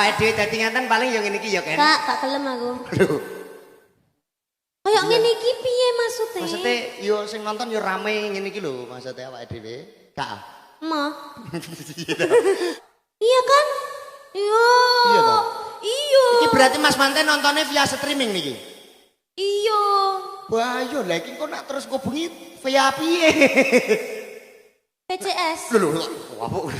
awake dhewe dadi ngaten paling yo ngene iki ya kan. Gak gelem aku. Kayak ngene iki piye maksudnya? Maksudnya yo sing nonton yo rame ngene iki lho maksudnya awake dhewe. Gak. Mah. Iya kan? Iya. Iya toh? Iya. Iki berarti Mas Manten nontonnya via streaming niki. Iya. Wah, yo lha iki kok nak terus kok bengi via piye? PCS. Lho, wapuk.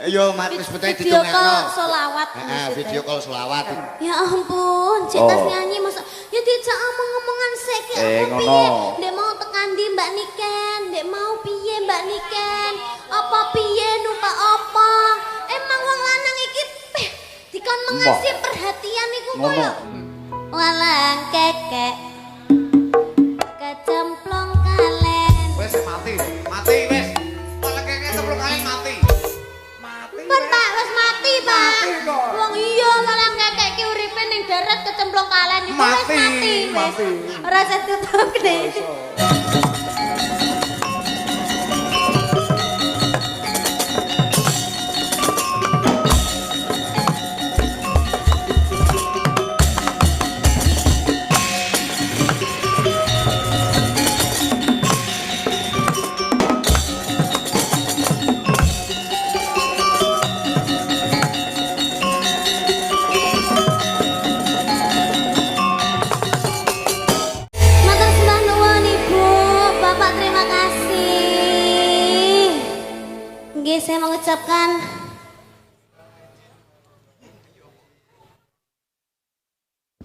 Ayo, Mat wis betulnya Video ditungakno. call selawat. Video call selawat. Ya ampun, cetas nyanyi masa ya dijak omong-omongan sik apa piye? Ndek mau tekan ndi Mbak Niken? Ndek mau piye Mbak Niken? Apa piye numpak apa? Emang wong lanang iki dikon mengasih perhatian iku koyo walang kekek kecemplung kalen. Wes mati wes. Walang kekek cemplung kalen mati. Pun Pak wis mati, Pak. Wong iya walang kekek ki uripe ning darat kecemplung kalen iku wis mati. Ora usah tutupne. Saya mengucapkan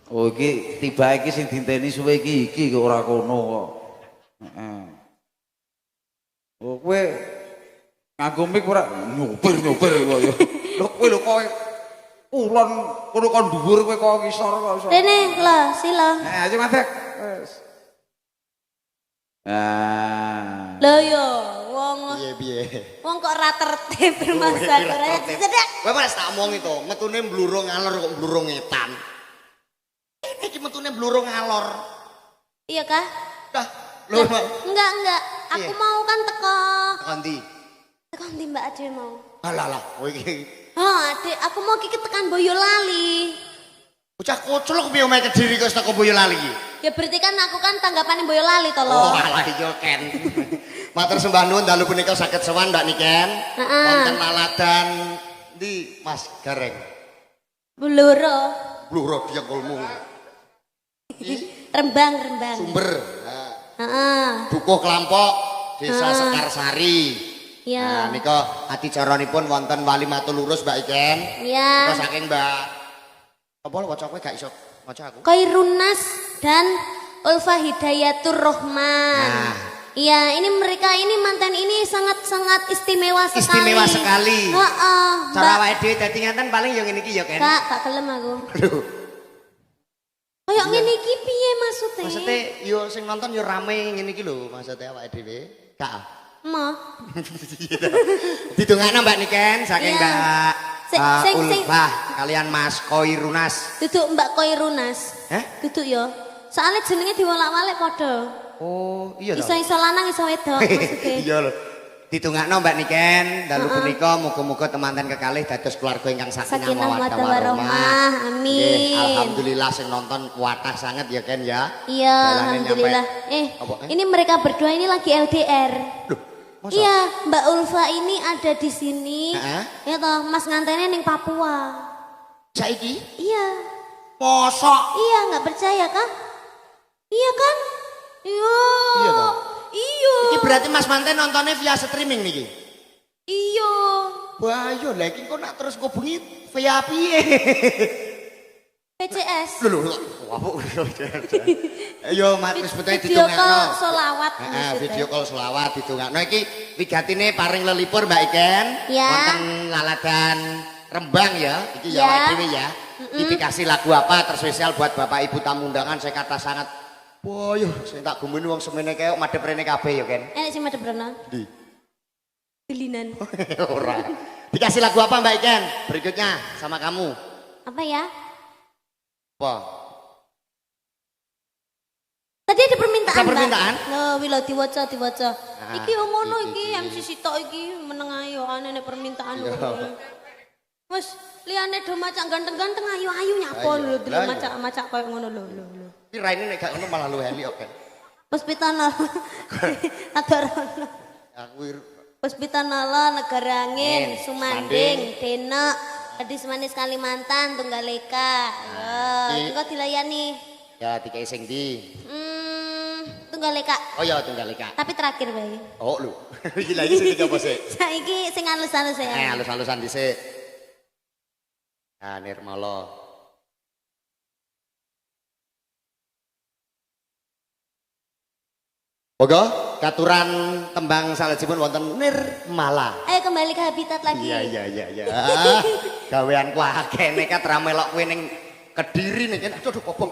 oh iki tiba iki sing dinteni suwe iki kok ora kono kok. Heeh. Oh kowe nganggo mik ora nyopir kok ya. Lho kowe lho kok ulon kono kon dhuwur kowe kok ngisor kok iso. Rene lho sila. Ayo Matek. Wes. Ah. Lho yo wong Piye. Wong kok ora tertib rumasa ora cedak. Kowe wis tak omongi to, metune mblurung ngalor kok mblurung ngetan. Iki metune mblurung ngalor. Iya kah? Dah, lho. Enggak. Aku mau kan teko. Teko ndi? Teko ndi Mbak Ade mau? Alah, kowe iki. Adek, aku mau ki tekan Boyolali. Bocah koclok piye omahe Kediri kok teko Boyolali iki? Ya berarti kan aku kan tanggapane Boyolali to lho. Oh, alah iya Ken. Matur sembah nuwun dalu punika saged sowan Mbak Niken. Wonten laladan ndi Mas Gareng? Bluro. Bluro diengkulmu. Rembang. Sumber. Heeh. Dukuh Klampok, Desa Sekarsari. Iya. Nah, nika adicaranipun wonten Walimatul Lurus Mbak Iken. Iya. Nika saking Mbak apa waca kowe gak iso maca aku. Kairunas dan Ulfa Hidayatur Rahman. Nah. Iya, ini mereka ini mantan ini sangat-sangat istimewa sekali. Istimewa sekali. Heeh. Cara awake dhewe dadi ngaten paling yo ngene iki ya Ken. Gak gelem aku. Lho. Kayak ngene iki piye maksudnya? Maksudnya yo sing nonton yo rame ngene iki lho maksudnya awake dhewe. Gak. Mah. Didongakno Mbak Niken saking Iya. Mbak Ulfah kalian Mas Koirunas. Duduk Mbak Koirunas. Duduk yo. Soalnya jenenge diwolak-walik padha. Oh, iya toh. Iso-iso lanang iso wedok maksudnya. Iya lho. Ditungakno Mbak Niken, dalu punika muga-muga temanten kekalih dados keluarga ingkang sakinah mawaddah warahmah. Amin. Alhamdulillah sing nonton kuatah sangat ya Ken ya. Iya, alhamdulillah. Ini mereka berdua ini lagi LDR. Loh, masa? Iya, Mbak Ulfa ini ada di sini. Ya toh, Mas ngantene ning Papua. Saiki? Iya. Mosok? Iya, nggak percaya kah? Iya kan? Iya. Iya toh? Iya. Iki berarti Mas Manten nontonnya via streaming niki. Iya. Wah, iya lha iki kok nak terus kok bengi via piye? PCS. Lho, wapuk. Ayo, Mat wis betulnya Video ditungakno. call selawat. Video call selawat ditungakno iki wigatine paring lelipur Mbak Iken. Ya. Wonten laladan Rembang ya, iki ya awake dhewe ya. Iki dikasih lagu apa terspesial buat Bapak Ibu tamu undangan saya kata sangat. Wah, yo sing tak gumuni wong semene kaya madhep rene kabeh ya, Ken. Enek sing madhep rene. Ndi? Dilinan. Ora. Dikasih lagu apa Mbak Iken? Berikutnya sama kamu. Apa ya? Apa? Tadi ada permintaan. Ada permintaan? Loh, wilo diwaca. Nah, Iki yo ngono iki. iki MC Sitok iki meneng ayo ana permintaan. Wes liyane do macak ganteng-ganteng ayu-ayu nyapa lho delok macak-macak koyo ngono lho. Ki raine nek gak ngono malah lu heli oke. Hospital. Adorono. Aku Hospital Negara Angin, Sumanding, Denak, Gadis Manis Kalimantan, Tunggaleka. Yo, engko dilayani. ya dikai sing ndi? Tunggaleka. Oh ya Tunggaleka. Tapi terakhir bae. Oh lho. Iki lagi sing apa sih? Saiki sing halus-halus ya. Halus-halusan dhisik. Ah Nirmala. Moga katuran tembang salajipun wonten Nirmala. Ayo kembali ke habitat lagi. Iya. Gaweanku akeh nekat ra melok kowe ning Kediri nih kan. Aduh kopong.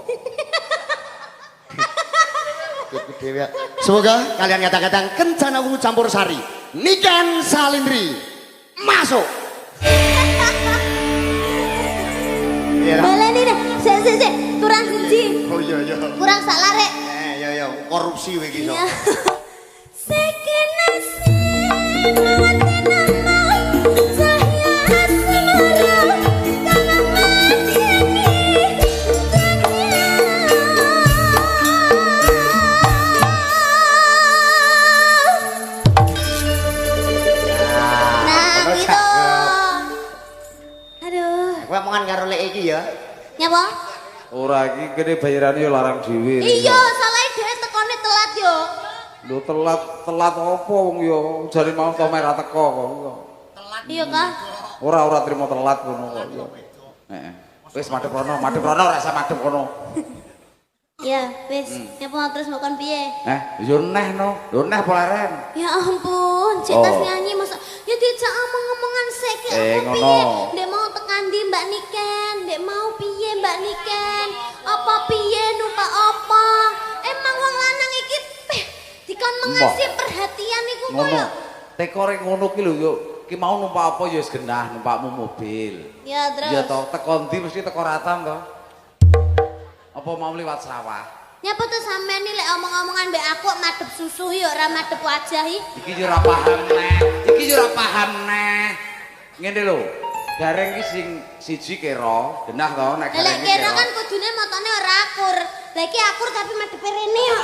Semoga kalian kata-kata kencana ungu campur sari. Niken Salindri masuk. Baleni deh, sik, kurang siji. Oh iya. Kurang salare. Iya, korupsi we iki. Ngomongan karo lek iki ya. Nyapa? Ora iki kene bayarane yo larang dhewe. Iya, salahe dhewe tekone telat yo. Lho telat apa wong yo jare mau to merah teko kok. Telat. Iya kah? Ora trimo telat ngono kok yo. Heeh. Wis madhep rono ora usah madhep kono. Ya, wis. Nyapa terus makan piye? Yo neh no. Lho neh apa leren? Ya ampun, cetas nyanyi masa ya dijak omong-omongan sik ngono. Ndek mau tekan ndi Mbak Niken? Ndek mau piye Mbak Niken? Apa piye numpak apa? Emang wong lanang iki dikon mengasih perhatian iku koyo. Tekore ngono ki lho yo. Ki mau numpak apa ya wis genah numpakmu mobil. Ya terus. Ya toh teko ndi mesti teko Ratam toh. Apa mau liwat sawah? Nyapa tuh sampean nih lek omong-omongan mbek aku madhep susu yo ora madhep wajah iki. Iki yo ora paham neh. Ngene lho. Gareng ki sing siji kira, genah to nek gareng iki. Lek kira kan kudune motone ora akur. Lah iki akur tapi madhepe rene yo.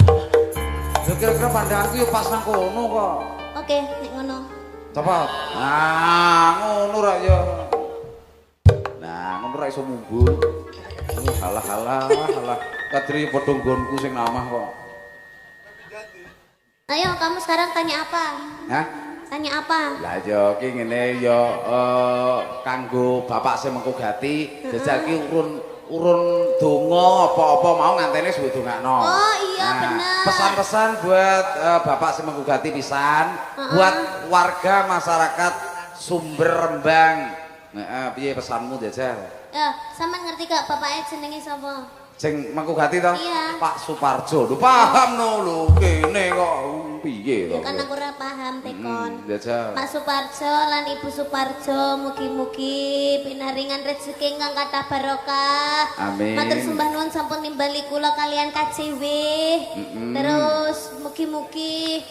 Lho kira-kira pandanganku yo pas nang kono kok. Oke, nek ngono. Coba. Ngono ra yo. Nah, ngono ra iso mumbul. Halah. Kadri padha nggonku sing namah kok. Ayo kamu sekarang tanya apa? Hah? Tanya apa? Lah yo ki ngene yo kanggo bapak sing mengko gati, jajal ki urun donga apa-apa mau ngantene suwe dongakno. Oh iya bener. Pesan-pesan buat bapak sing mengko gati pisan, buat warga masyarakat Sumber Rembang. Piye pesanmu jajal? Ya, sampean ngerti gak bapaknya jenenge sapa? Sing mengko gati to? Iya. Pak Suparjo. Lho paham no lho kene kok piye to? Ya kan aku ora paham tekon. Jajal. Pak Suparjo lan Ibu Suparjo mugi-mugi pinaringan rezeki ingkang kathah barokah. Amin. Matur sembah nuwun sampun nimbali kula kalian KCW. Terus mugi-mugi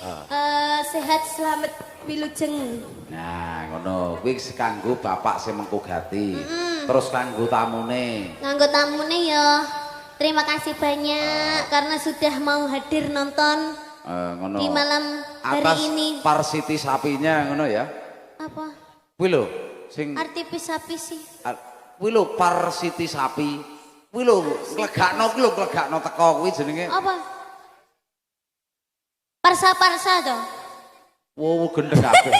sehat selamat wilujeng. Nah, ngono. Kuwi kanggo bapak sing mengko gati. Terus kanggo tamune. Nganggo tamune ya. Terima kasih banyak karena sudah mau hadir nonton Ngono. di malam hari Atas ini. Parsiti sapinya ngono ya. Apa? Kuwi lho sing Arti sapi sih. kuwi lho Parsiti sapi. Kuwi lho glegakno teko kuwi jenenge. Apa? Parsa-parsa toh. Wow, gendeng kabeh.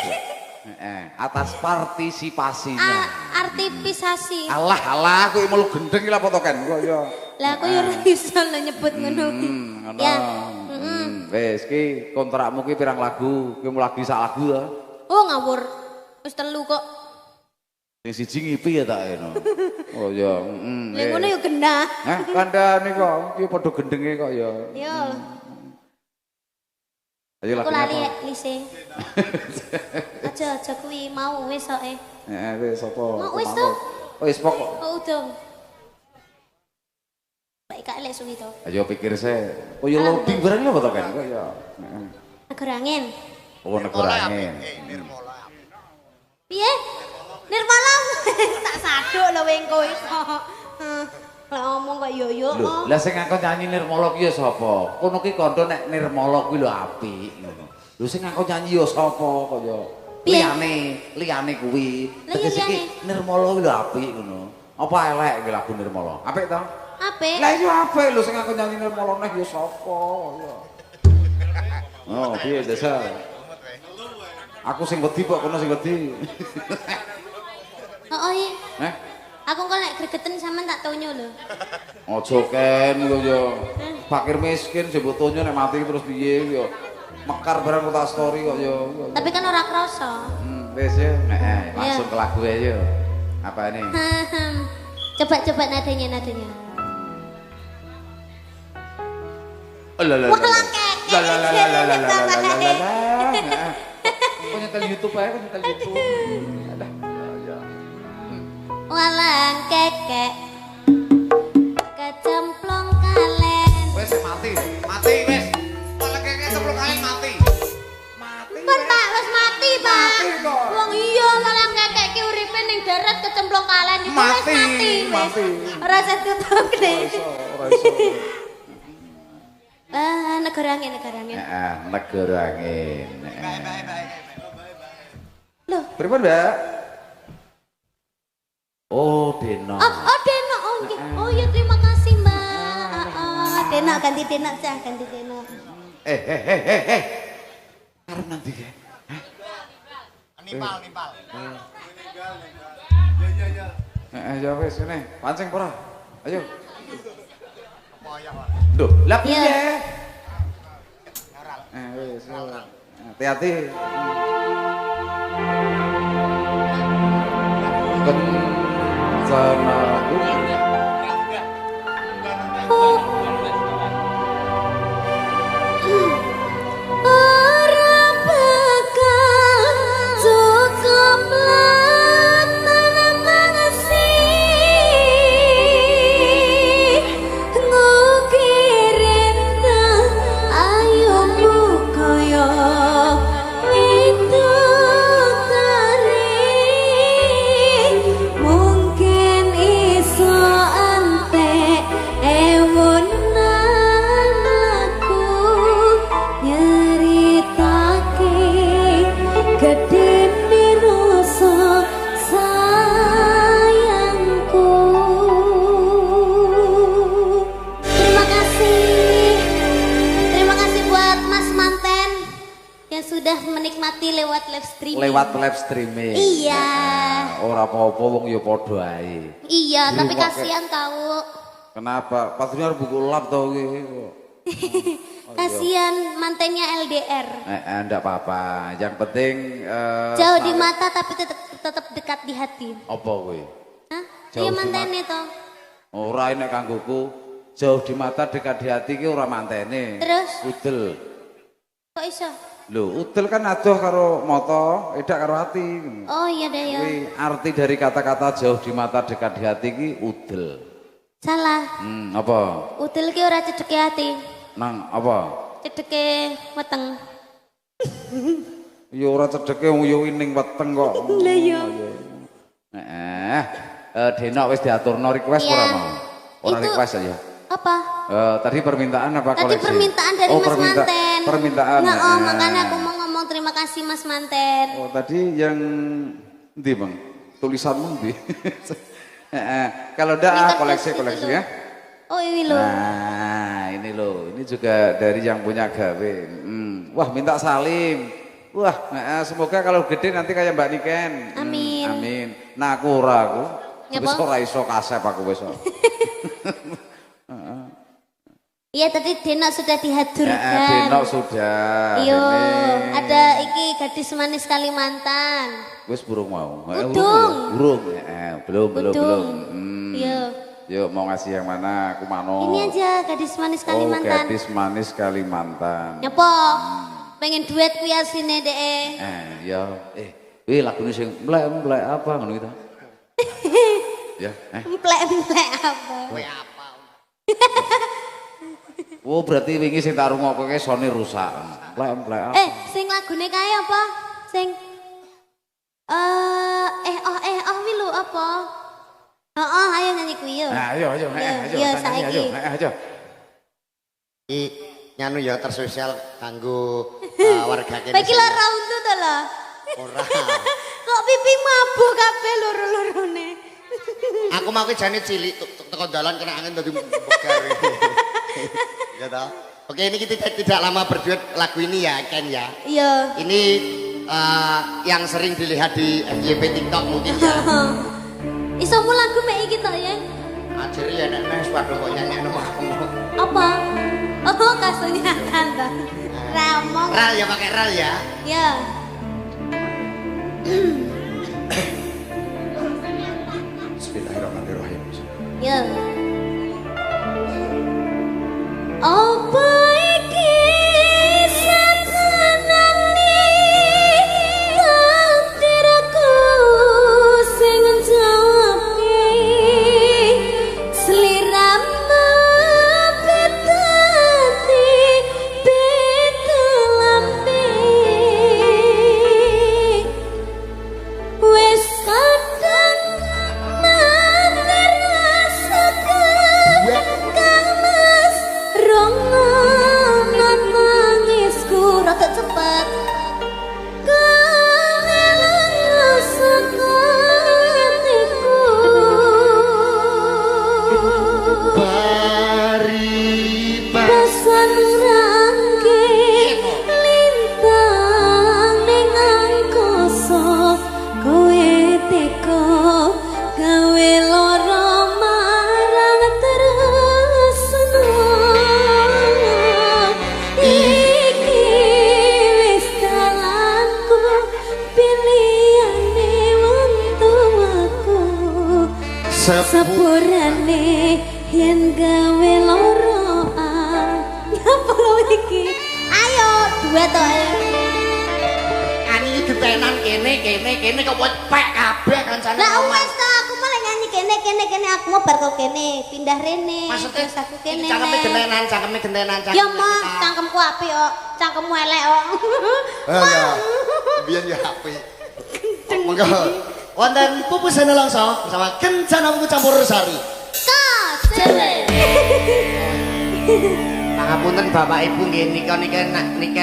Atas partisipasinya. Artipisasi. Alah, kowe melu gendeng iki lha apa to kan kok ya. Lah aku ya ora iso nyebut ngono. Ngono. Ya. Wis ki kontrakmu ki pirang lagu? Ki mau lagi sak lagu ta? Oh ngawur. Wis 3 kok. Sing siji ngipi ya tak eno. Oh ya, Lah ngono ya genah. Hah, kandhane kok ki padha gendenge kok ya. Yo. Ayo Aku lagu lali apa? lise. Aja kuwi mau wis kok. Wis apa? Mau wis to? Wis pokok. Oh udah. Baik kak lek suwi to. Ayo pikir se. Oh ya loading barang apa to kan kok ya. Negara angin. Oh negara angin. Piye? Nirmala tak saduk lho wengko iso. Lah ngomong kok yo-yo. Lah sing ngakon nyanyi Nirmala ki ya sapa? Kono ki kandha nek Nirmala kuwi lho apik ngono. Lho sing ngakon nyanyi ya sapa kok ya? Liyane kuwi. Tegese iki Nirmala kuwi lho apik ngono. Apa elek iki lagu Nirmala? Apik to? Apik. Lah iya apik lho sing ngakon nyanyi Nirmala neh ya sapa ya. Oh, piye dasar? Aku sing wedi kok kono sing wedi. Oh iya. Aku kok nek gregeten sampean tak tonyo lho. Aja ken lho ya. Fakir miskin jebut tonyo nek mati terus piye ya. Mekar barang tak story kok ya. Tapi kan ora krasa. Wis ya. Langsung ke lagu aja. Apa ini? Coba nadanya. Wah langkek. Kok nyetel YouTube aja, kok nyetel YouTube. Adah. Walang kekek kecemplung kalen. Wes mati wes. Walang kekek cemplung kalen mati. Kan Pak wis mati, Pak. Wong iya walang kekek ki uripe ning darat kecemplung kalen iku wis mati. Ora usah tutup deh. Ora iso. Negara angin. Negara angin. Loh, Pripun, Mbak? Oh, Dena. Oh, Dena. Oh, nggih. Oh ya terima kasih, Mbak. Dena ganti Dena. Karep nanti ke? Nimpal. Ya wis ngene, pancing ora? Ayo. Duh, lah piye? Wis. Hati-hati. Kencana. Lewat live streaming. Iya. Ora apa-apa wong ya padha ae. Iya, tapi kasihan tahu. Kenapa? Pastinya harus buku lap tau gitu. Kasihan mantennya LDR. Enggak apa-apa. Yang penting jauh di mata tapi tetap dekat di hati. Apa kuwi? Hah? Iya mantene to. Ora nek kanggoku jauh di mata dekat di hati ki ora mantene. Terus? Udel. Kok iso? Lho, udel kan adoh karo mata, edak karo hati. Oh iya deh ya. Arti dari kata-kata jauh di mata dekat di hati ki udel. Salah. Apa? Udel ki ora cedeke hati. Nang apa? Cedeke weteng. Ya ora cedeke wong yo ning weteng kok. Lah iya. Dena wis diaturno request ora mau. Ora request aja. Apa? Tadi permintaan apa koleksi? Tadi permintaan dari Mas Manten. Permintaan. Nah, makanya aku mau ngomong terima kasih Mas Manten. Oh, tadi yang ndi, Bang? Tulisanmu ndi? Kalau enggak koleksi ya. Oh, ini loh. Nah, ini loh. Ini juga dari yang punya gawe. Wah, minta salim. Wah, semoga kalau gede nanti kayak Mbak Niken. Amin. Nah, aku ora Wis ora iso kasep aku wis. Iya tadi Denok sudah dihadirkan. Denok sudah. Iya, ada iki gadis manis Kalimantan. Wis burung mau. Burung. Belum. Iya. Yuk mau ngasih yang mana? Aku mano. Ini aja gadis manis Kalimantan. Oh, gadis manis Kalimantan. Nyapa? Pengen duet kuwi asine dek. Ya. Lagune sing mlek apa ngono gitu. Ya, Mplek apa? Kowe apa? Oh, berarti wingi sing tak rungokke sone rusak. Mplek apa? Sing lagune kae apa? Sing apa? Oh, ayo nyanyi kuwi yo. Nah, ayo, ayo. Iya, saiki. Ayo. Nyanu ya tersosial kanggo warga kene. Bagi lara untuk to lho. Ora. Kok pipi mabuk kabeh loro-lorone. Aku mau jane cilik teko dalan kena angin dadi begar. Ya toh. Oke, ini kita tidak lama berduet lagu ini ya, Ken ya. Iya. Ini yang sering dilihat di FYP TikTok mungkin ya. Iso mu lagu mek iki to ya. Ajari ya nek mes padha kok nyanyekno aku. Apa? Oh, kasunyatan to. Ramong. Ral ya pakai ral ya. Ya. Bismillahirrahmanirrahim. Ya. Apa iki satenane takdirku sing njawabke sliramu betati betelambe wis kadang mandir rasakan kamas rongan nangisku rada cepet kehilangan sakatiku pesan rangke lintang ning angkasa kowe teko gawe lara marang tresno iki wis dalanku pilihane wong tuaku sepurane yen gawe lara apa lho iki ayo duet to Ani iki getenan kene kok pek kabeh kancane. lah wes to aku malah nyanyi kene aku mau bar kok kene pindah rene Maksudnya terus aku kene cangkeme neh. gentenan. Ya mah cangkemku apik kok, cangkemmu elek kok. Ya, biyen ya apik. Monggo. Wonten pupusane langsung bersama Kencana Wuku Campur Sari. Kasele. Pangapunten Bapak Ibu nggih nika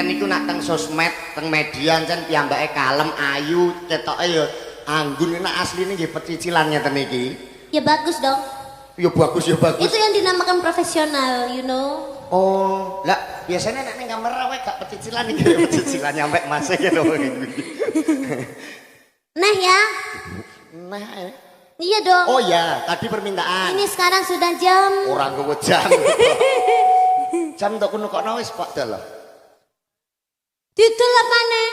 niku nak teng sosmed, teng media jan piyambake kalem, ayu, ketoke ya anggun nek asline nggih pecicilan ngeten iki. Ya bagus dong. Ya bagus. Itu yang dinamakan profesional, you know. Oh, lah biasanya nek ning kamera wae gak pecicilan iki pecicilan nyampe Mas iki lho. Nah ya. Nah, Iya dong. oh ya, tadi permintaan. Ini sekarang sudah jam. Orang gowo jam. Jam tok kuno kok wis Pak Dal. Didol apane?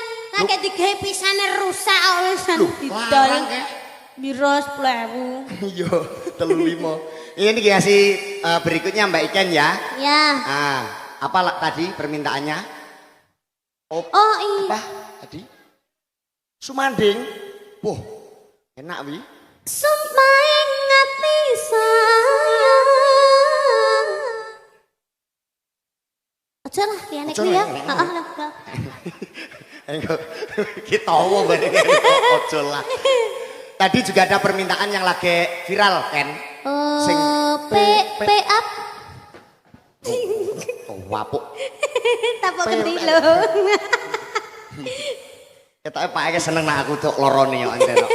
Nek digawe pisane rusak kok wisan didol. Biro 10.000. Iya, 35. Ini dikasih berikutnya Mbak Iken ya. Ya. Apa tadi permintaannya? Oh iya. Apa tadi? Sumanding. Wah, enak wi. Sumpah ingat sayang. Aja lah, ya nek ya. Heeh lah. Kita tahu bareng ojo lah. Tadi juga ada permintaan yang lagi viral kan? Sing up. Wapuk. Tapok kendilo. Ketoknya Pak Eke seneng nak aku tuh lorone yo anteno.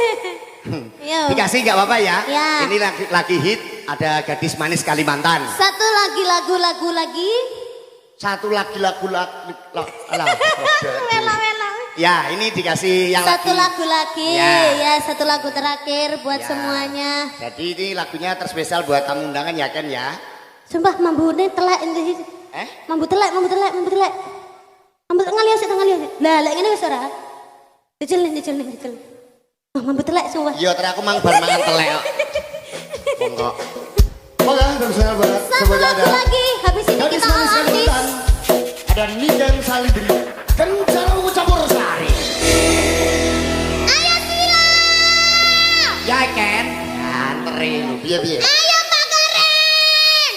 Dikasih nggak apa-apa ya? Ya. Ini lagi hit, ada Gadis Manis Kalimantan. Satu lagi lagu lagi. Satu lagi lagu. Mela. Ya, ini dikasih yang Satu lagi. lagu lagi. Ya, satu lagu terakhir buat Ya. semuanya. Jadi ini lagunya terspesial buat tamu undangan ya kan ya? Sumpah mambune telek ini. Mambu telek. Mambu ngalias. Lah, lek ngene wis ora. Dicel. Oh, mambu telek sumpah. Iya, terus aku mang bar mangan telek kok. Monggo. Monggo, terusnya buat Satu lagu lagi. Habis ini Gadis kita Manis artis. Kalimantan. Ada Niken Salibri. Kencana Wuku Campur Sari. Ayo Sila. Ya Ken. Antri lu piye. Ayo Pak Goreng.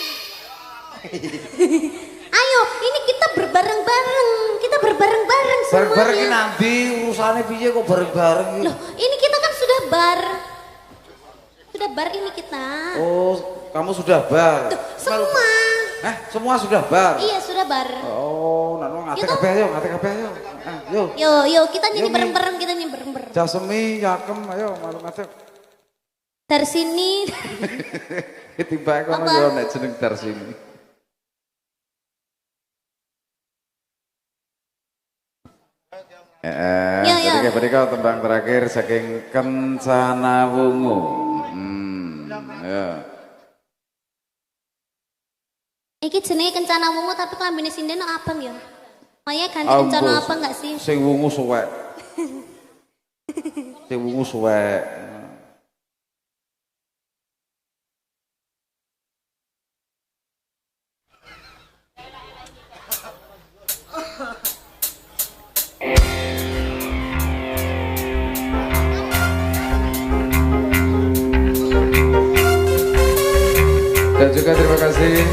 Ayo, ini kita berbareng-bareng. Semuanya. Bareng ki nanti urusane piye kok bareng-bareng iki? Loh, ini kita kan sudah bar. bar ini kita. Oh, kamu sudah bar. Tuh, semua. Semua sudah bar. Iya, sudah bar. Oh, nanu ngate kabeh ayo, ngate kabeh ayo. Yo. Yo, kita nyanyi bareng-bareng, kita nyanyi bareng-bareng. Jasemi, Yakem, ayo malu ngate. Dari sini. Tiba kono yo nek jeneng dari sini. Jadi mereka tembang terakhir saking Kencana Wungu. Ya. Iki jenenge Kencana Wungu tapi klambine sinden abang ya. Maya ganti Kencana apa enggak sih? Sing wungu suwek. Sing wungu suwek. Dan juga terima kasih